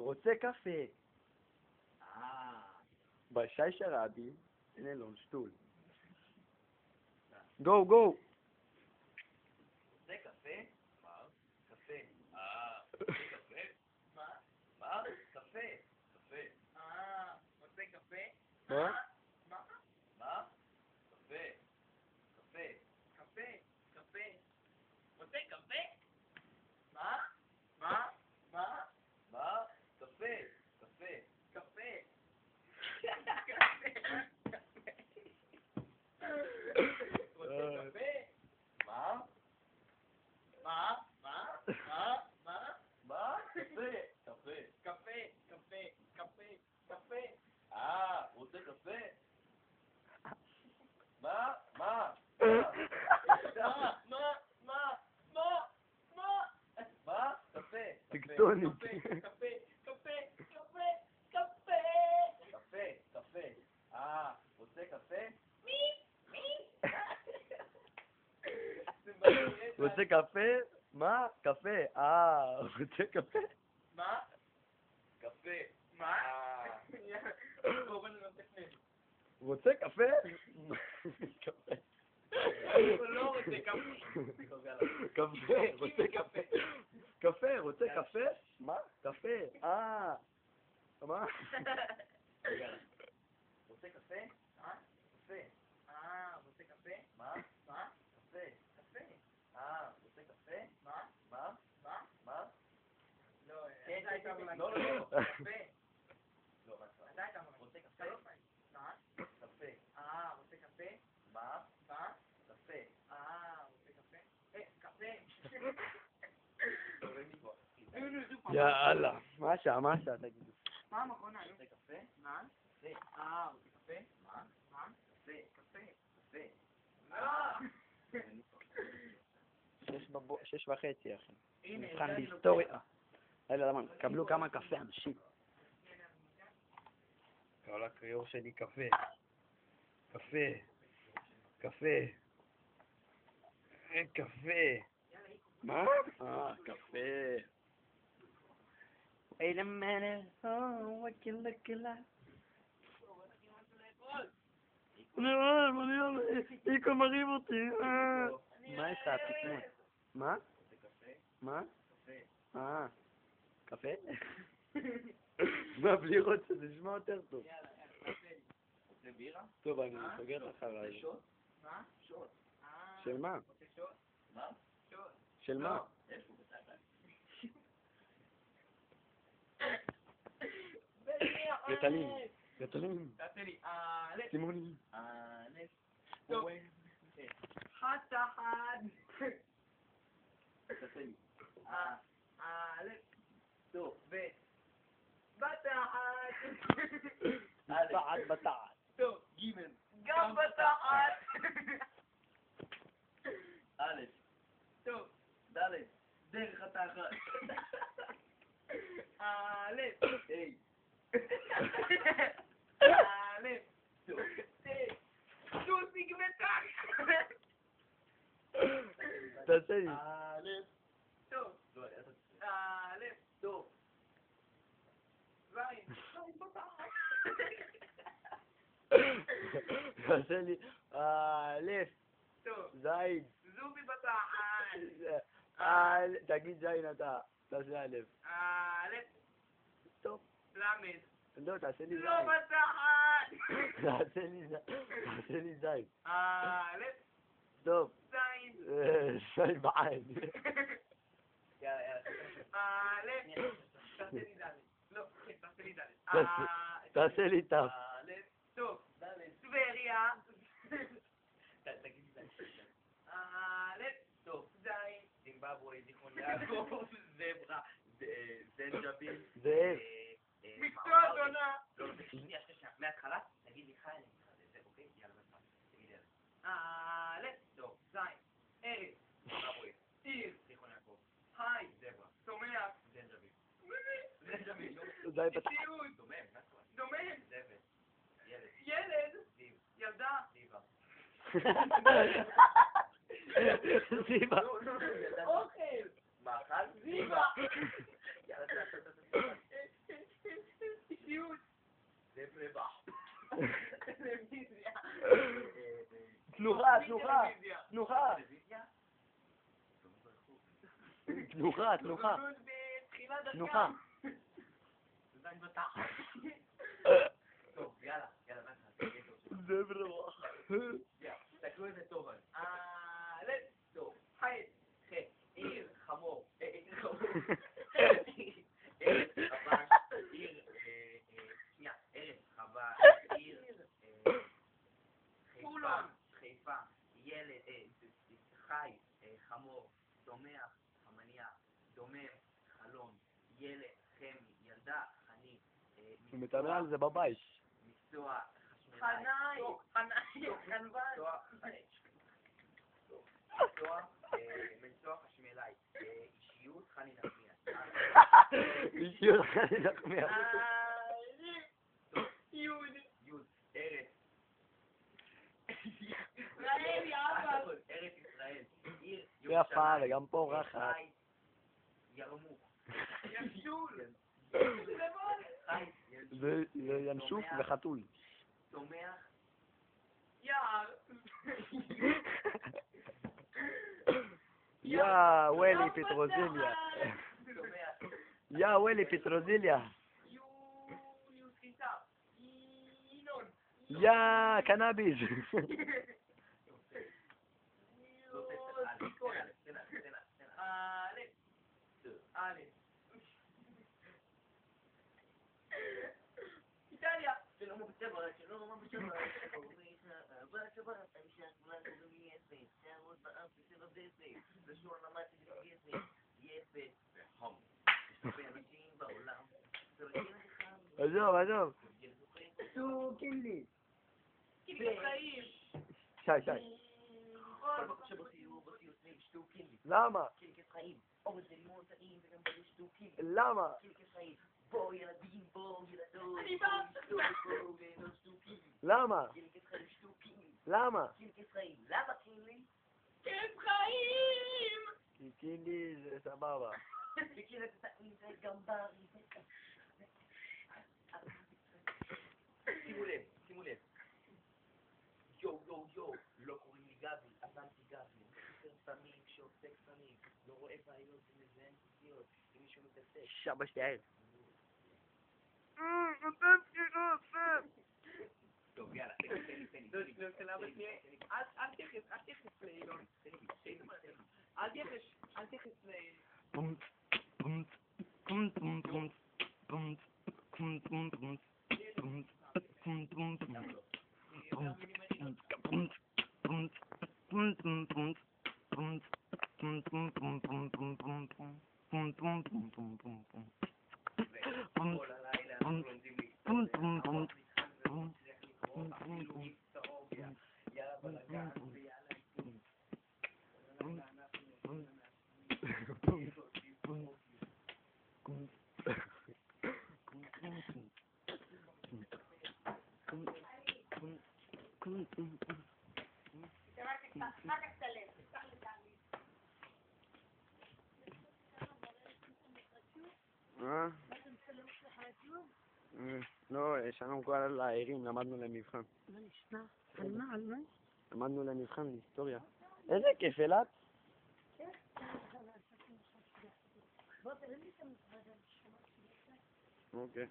רוצה קפה. בשי שרבי, הנה לו, שטול. גו, גו. רוצה קפה? מה? קפה. רוצה קפה? מה? מה? קפה. קפה. רוצה קפה? מה? מה? מה? קפה. קפה. קפה. קפה. רוצה קפה? מה? מה? מה? מה? קפה. קפה. קפה. רוצה קפה? מה? מה? מה? מה? מה? מה? קפה. קפה. קפה. קפה. קפה. קפה. רוצה קפה? מה? מה? מה? קפה. טקטוני. קפה. קפה. קפה. קפה. קפה. קפה. רוצה קפה? רוצה קפה? מה? קפה. רוצה קפה? מה? קפה. מה? רוצה קפה? קפה. הוא לא רוצה קפה. קפה, רוצה קפה. קפה, רוצה קפה? מה? קפה. מה? רוצה קפה? קפה. רוצה קפה? מה? מה? קפה. קפה. רוצה קפה? מה? מה? מה? מה? לא, לא, לא, קפה. לא, אתה היית אמר. רוצה קפה? מה? קפה. רוצה קפה? מה? מה? קפה. רוצה קפה? קפה. יאללה. מה השעה, תגידו. פעם אחרונה, רוצה קפה? מה? רוצה קפה? מה? מה? קפה. קפה. קפה. 6:30, אחי. מבחן בהיסטוריה. למה? קבלו כמה קפה, אנשים. כל הקריאור שלי קפה. קפה. קפה. קפה. מה? קפה. Wait a minute, what you looking like? איקו מריב אותי. מה יש לך, תקנות? מה? מה? קפה? מה, בלי רוצה, זה נשמע יותר טוב. רוצה בירה? טוב, אני סוגר לך רעיון. שוט? מה? שוט. של מה? רוצה שוט? מה? שוט. של מה? איפה בצד? רטלין. תעשה לי, סימונים. טוב. חד. תעשה לי. טוב, בתחת. בתחת. טוב, ג' גם בתחת. א', טוב, ד', דרך התחת. א', היי. טוב, סוסיק בתחת. תעשה לי. טוב, טוב. זין בתחת. תעשה לי. טוב, זין. זובי בתחת. תגיד זין אתה. תעשה א'. טוב. למד. לא, תעשה לי זין. לא בתחת. תעשה לי זין. טוב. זין. זין בעין. יאללה. תעשה לי ד'. לא, תעשה לי ד'. תעשה לי ת'. טוב, טבריה. תגיד לי ד'. טוב, זין. זימבבואה, זיכרון יעקב, זברה, זנג'ביל. זאב. מקצוע דונה. לא, שנייה. מההתחלה, תגיד לי חי, זה אוקיי? יאללה, בזמן. תגיד יאללה. טוב, זין. ארץ. זימבבואה. עיר. זיכרון יעקב. חי. זברה. צומח. זנג'ביל. זנג'ביל. זין בתחת. אישיות. דומם. זבל. ילד. זיו. ילדה. זיווה. זיווה. אוכל. מאכל. זיווה. טלוויזיה. תנוחה, תנוחה, תנוחה. טלוויזיה? תנוחה, תנוחה. בתחילת דרכם. תנוחה. זה עדיין בתחת. טוב, יאללה, מה אתה? זה ברוח. תסתכלו איזה טוב אני. טוב, חי, עיר חמור, עיר חמור. עיר חווה, עיר חווה, עיר חיפה, ילד, חי, חמור, צומח, חמניה, דומם, חלום, ילד, חמי, ילדה, חני, הוא מתאמן על זה בבית. מקצוע, חשמלאי, מקצוע חשמלאי, אישיות, חני נחמיאס. אישיות חני נחמיאס. יוד, ארץ. ארץ ישראל, עיר יפה, וגם פה רחת. ירמוך. זה ינשוף וחתול. צומח. יער. יא וולי פטרוזיליה. יא וולי פטרוזיליה. יא קנאביס. איטליה. עזוב, עזוב. קינלי. שי. למה? למה? בואו ילדים, בואו ילדות. למה? למה? למה קינלי? כיף חיים! כי קינלי זה סבבה. וכאילו את טעים זה גמברי. שימו לב. יו, לא קוראים לי גבי, אז אנטי גבי. חסר סמים, שעושה סמים. לא רואה בעיות, זה מזיין חוקיות. אם מישהו מתעסק. שבה שתיעד. טוב, יאללה, תן לי. אל תכנס לאילון. אל תכנס לא, יש לנו כל העירים, למדנו להם מבחן. מה נשמע? על מה? למדנו להם מבחן להיסטוריה. איזה כיף, אלעד. בוא תראה לי את המשרד. אוקיי.